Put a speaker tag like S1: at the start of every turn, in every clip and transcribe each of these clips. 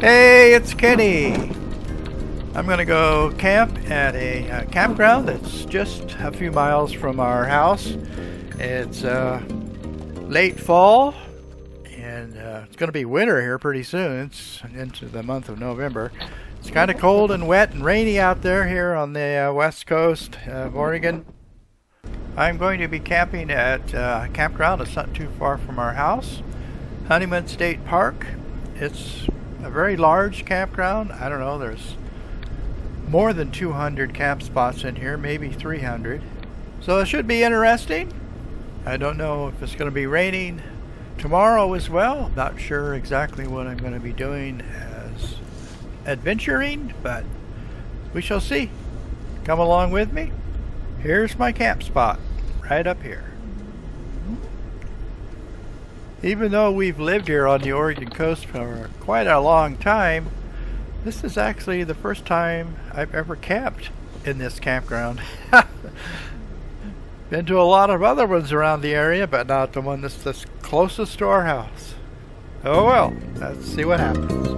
S1: Hey, it's Kenny. I'm gonna go camp at a campground that's just a few miles from our house. It's late fall, and it's gonna be winter here pretty soon. It's into the month of November. It's kind of cold and wet and rainy out there here on the west coast of Oregon. I'm going to be camping at a campground that's not too far from our house, Honeyman State Park. It's a very large campground. I don't know, there's more than 200 camp spots in here, maybe 300. So it should be interesting. I don't know if it's going to be raining tomorrow as well. Not sure exactly what I'm going to be doing as adventuring, but we shall see. Come along with me. Here's my camp spot, right up here. Even though we've lived here on the Oregon coast for quite a long time, this is actually the first time I've ever camped in this campground. Been to a lot of other ones around the area, but not the one that's the closest to our house. Oh well, let's see what happens.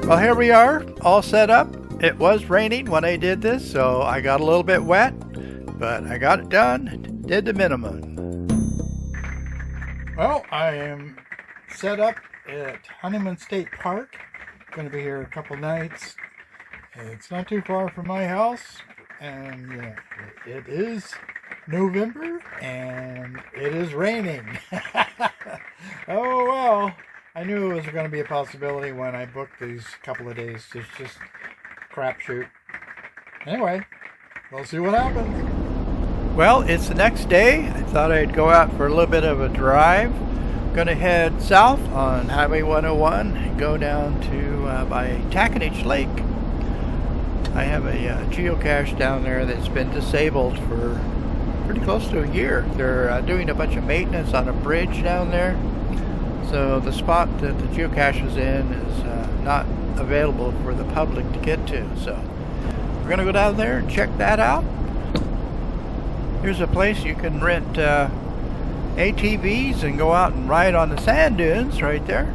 S1: Well, here we are, all set up. It was raining when I did this, so I got a little bit wet, but I got it done, did the minimum. Well, I am set up at Honeyman State Park. Going to be here a couple nights. It's not too far from my house, and it is November, and it is raining. Oh well, I knew it was going to be a possibility when I booked these couple of days. It's just crapshoot. Anyway, we'll see what happens. Well, it's the next day. I thought I'd go out for a little bit of a drive. Gonna head south on Highway 101 and go down to by Tahkenitch Lake. I have a geocache down there that's been disabled for pretty close to a year. They're doing a bunch of maintenance on a bridge down there. So the spot that the geocache is in is not available for the public to get to. So we're gonna go down there and check that out. Here's a place you can rent ATVs and go out and ride on the sand dunes right there.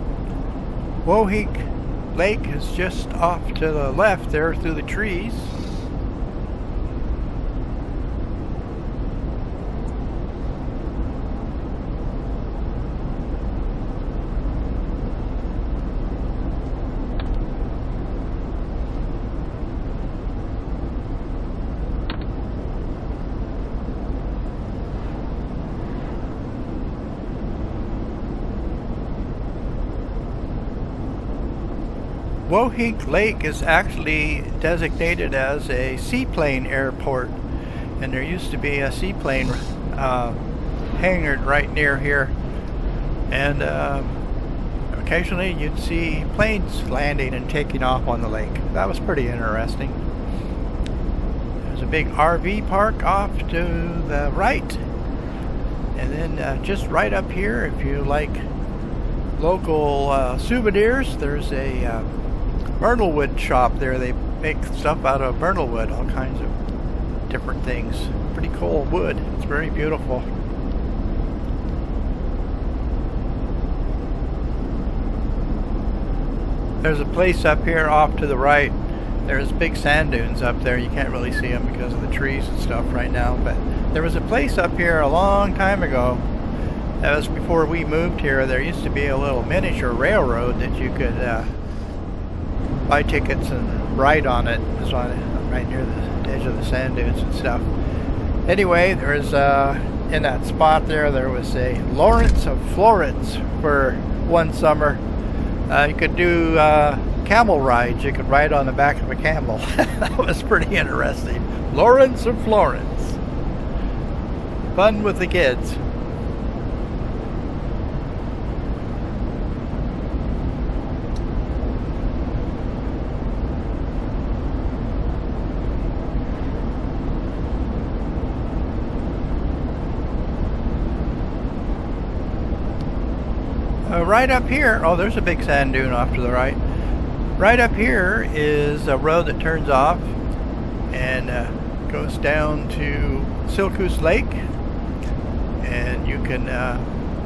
S1: Wohik Lake is just off to the left there through the trees. Wohik Lake is actually designated as a seaplane airport, and there used to be a seaplane hangar right near here, and occasionally you'd see planes landing and taking off on the lake. That was pretty interesting. There's a big RV park off to the right, and then just right up here, if you like local souvenirs, there's a myrtlewood shop there. They make stuff out of myrtlewood, all kinds of different things. Pretty cool wood. It's very beautiful. There's a place up here off to the right. There's big sand dunes up there. You can't really see them because of the trees and stuff right now, but there was a place up here a long time ago. That was before we moved here. There used to be a little miniature railroad that you could buy tickets and ride on it. It's on right near the edge of the sand dunes and stuff. Anyway, there's in that spot there was a Lawrence of Florence for one summer. You could do camel rides. You could ride on the back of a camel. That was pretty interesting. Lawrence of Florence. Fun with the kids. Right up here, oh, there's a big sand dune off to the right. Right up here is a road that turns off and goes down to Silkus Lake, and you can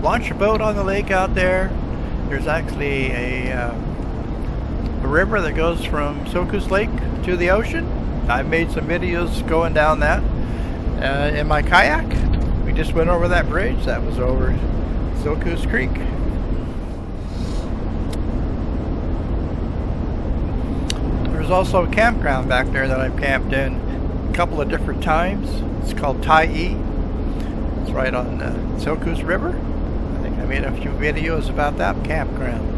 S1: launch a boat on the lake out there. There's actually a
S2: a river that goes from Silkus Lake to the ocean. I've made some videos going down that in my kayak. We just went over that bridge. That was over Silkus Creek. There's also a campground back there that I've camped in a couple of different times. It's called Tahkenitch. It's right on the Silkus River. I think I made a few videos about that campground.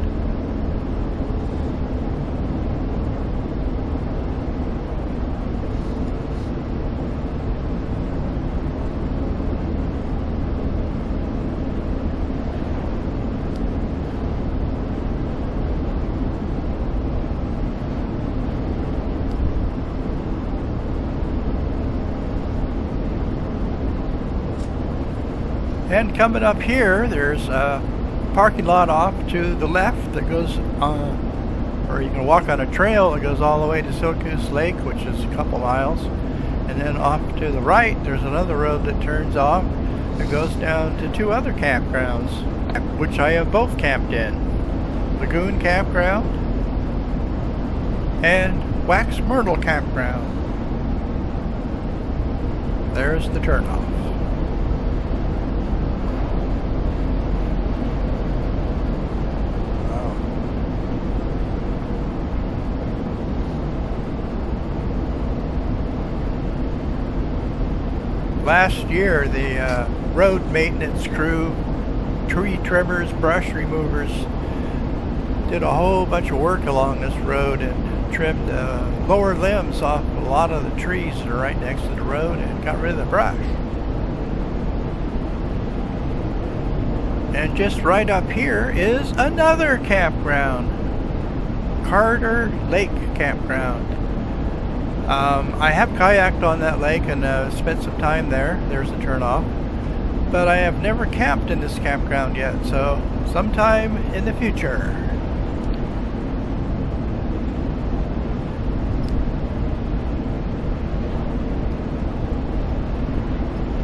S2: And coming up here, there's a parking lot off to the left that goes or you can walk on a trail that goes all the way to Silkus Lake, which is a couple miles. And then off to the right, there's another road that turns off that goes down to two other campgrounds, which I have both camped in. Lagoon Campground and Wax Myrtle Campground. There's the turnoff. Last year, the road maintenance crew, tree trimmers, brush removers, did a whole bunch of work along this road and trimmed lower limbs off a lot of the trees that are right next to the road and got rid of the brush. And just right up here is another campground, Carter Lake Campground. I have kayaked on that lake and spent some time there. There's the turnoff. But I have never camped in this campground yet, so sometime in the future.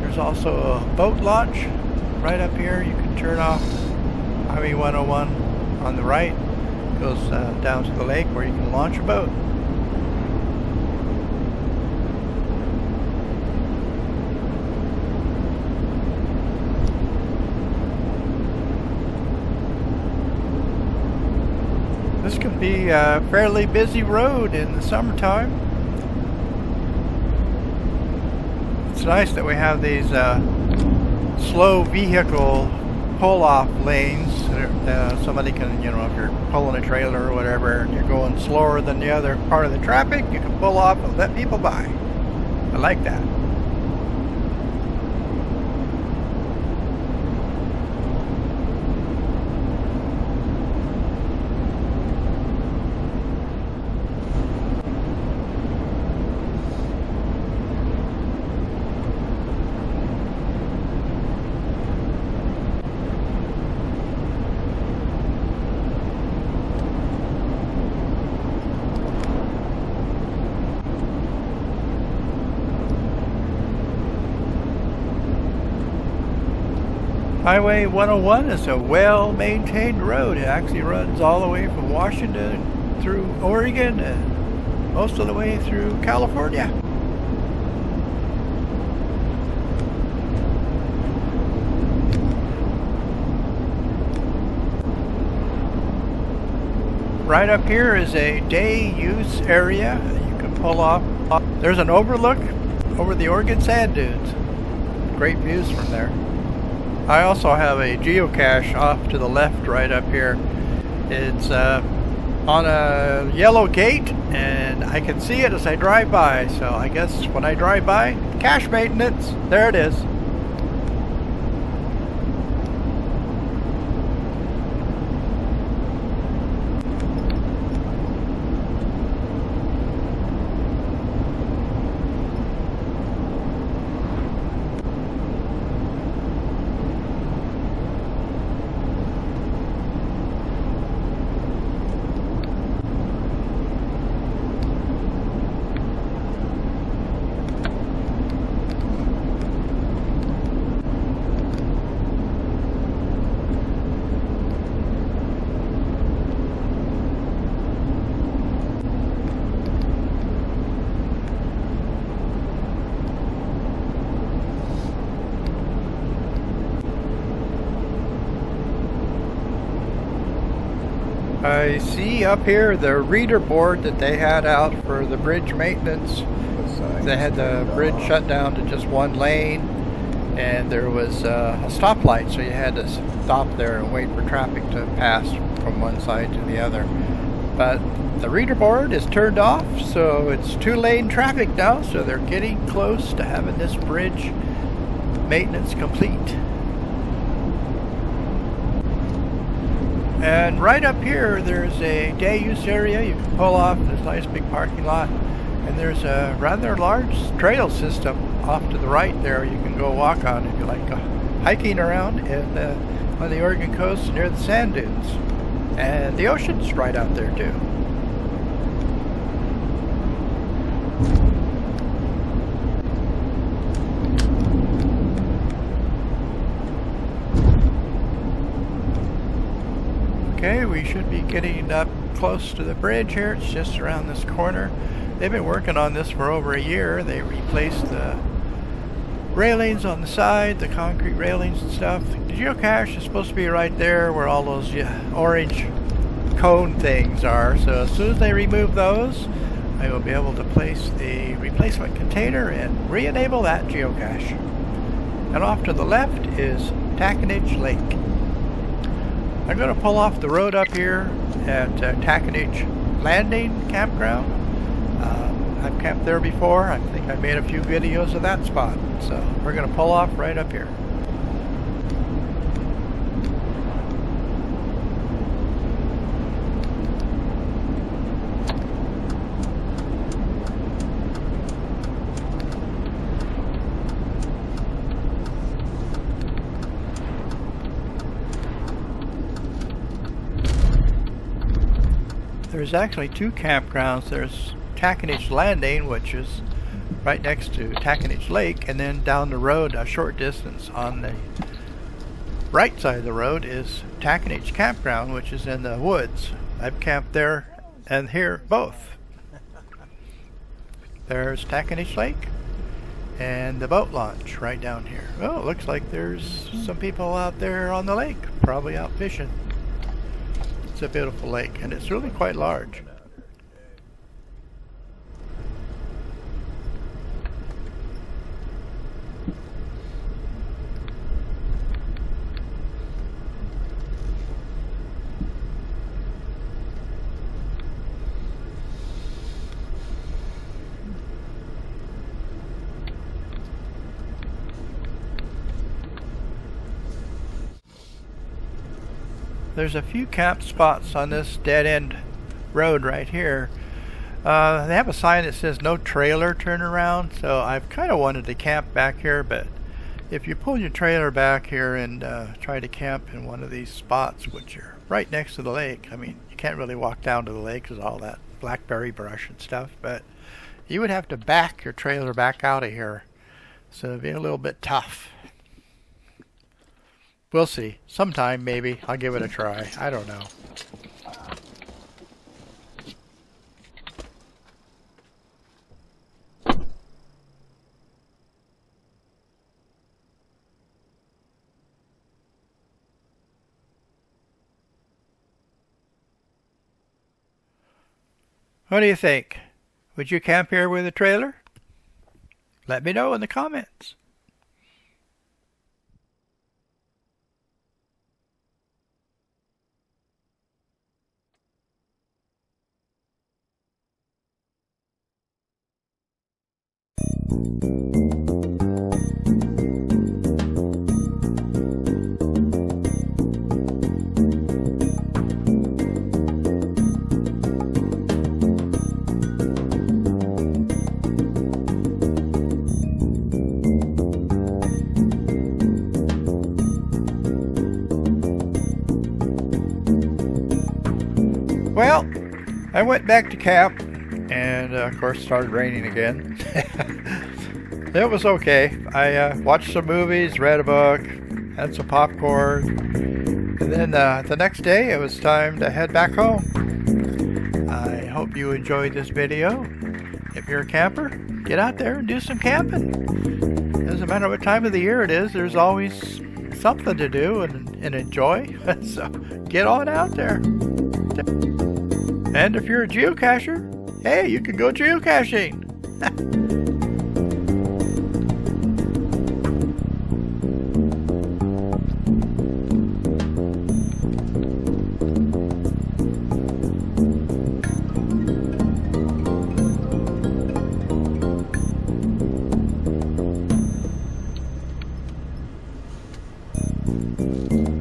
S2: There's also a boat launch right up here. You can turn off Highway 101 on the right. It goes down to the lake where you can launch a boat. This can be a fairly busy road in the summertime. It's nice that we have these slow vehicle pull-off lanes. Somebody can, you know, if you're pulling a trailer or whatever and you're going slower than the other part of the traffic, you can pull off and let people by. I like that. Highway 101 is a well-maintained road. It actually runs all the way from Washington through Oregon and most of the way through California. Right up here is a day use area. You can pull off. There's an overlook over the Oregon sand dunes. Great views from there. I also have a geocache off to the left right up here. It's on a yellow gate and I can see it as I drive by. So I guess when I drive by, cache maintenance, there it is. I see up here the reader board that they had out for the bridge maintenance. They had the bridge shut down to just one lane, and there was a stoplight, so you had to stop there and wait for traffic to pass from one side to the other. But the reader board is turned off, so it's two-lane traffic now, so they're getting close to having this bridge maintenance complete. And right up here, there's a day use area. You can pull off this nice big parking lot. And there's a rather large trail system off to the right there you can go walk on if you like hiking around on the Oregon coast near the sand dunes. And the ocean's right out there too. Okay, we should be getting up close to the bridge here. It's just around this corner. They've been working on this for over a year. They replaced the railings on the side, the concrete railings and stuff. The geocache is supposed to be right there where all those orange cone things are. So as soon as they remove those, I will be able to place a replacement container and re-enable that geocache. And off to the left is Tahkenitch Lake. I'm going to pull off the road up here at Tahkenitch Landing Campground. I've camped there before. I think I made a few videos of that spot. So we're going to pull off right up here. There's actually two campgrounds. There's Tahkenitch Landing, which is right next to Tahkenitch Lake, and then down the road a short distance on the right side of the road is Tahkenitch Campground, which is in the woods. I've camped there and here both. There's Tahkenitch Lake and the boat launch right down here. Oh, it looks like there's some people out there on the lake, probably out fishing. It's a beautiful lake, and it's really quite large. There's a few camp spots on this dead-end road right here. They have a sign that says no trailer turnaround, so I've kind of wanted to camp back here, but if you pull your trailer back here and try to camp in one of these spots, which are right next to the lake, I mean, you can't really walk down to the lake because all that blackberry brush and stuff, but you would have to back your trailer back out of here, so it'd be a little bit tough. We'll see. Sometime, maybe. I'll give it a try. I don't know. What do you think? Would you camp here with a trailer? Let me know in the comments. Well, I went back to camp, and of course it started raining again. It was okay. I watched some movies, read a book, had some popcorn, and then the next day it was time to head back home. I hope you enjoyed this video. If you're a camper, get out there and do some camping. Doesn't matter what time of the year it is, there's always something to do and enjoy. So get on out there. And if you're a geocacher, hey, you can go geocaching.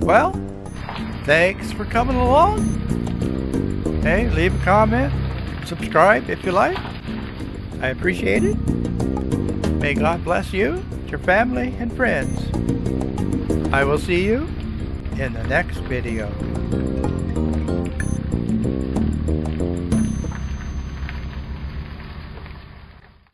S2: Well, thanks for coming along. Hey, leave a comment, subscribe if you like. I appreciate it. May God bless you, your family, and friends. I will see you in the next video.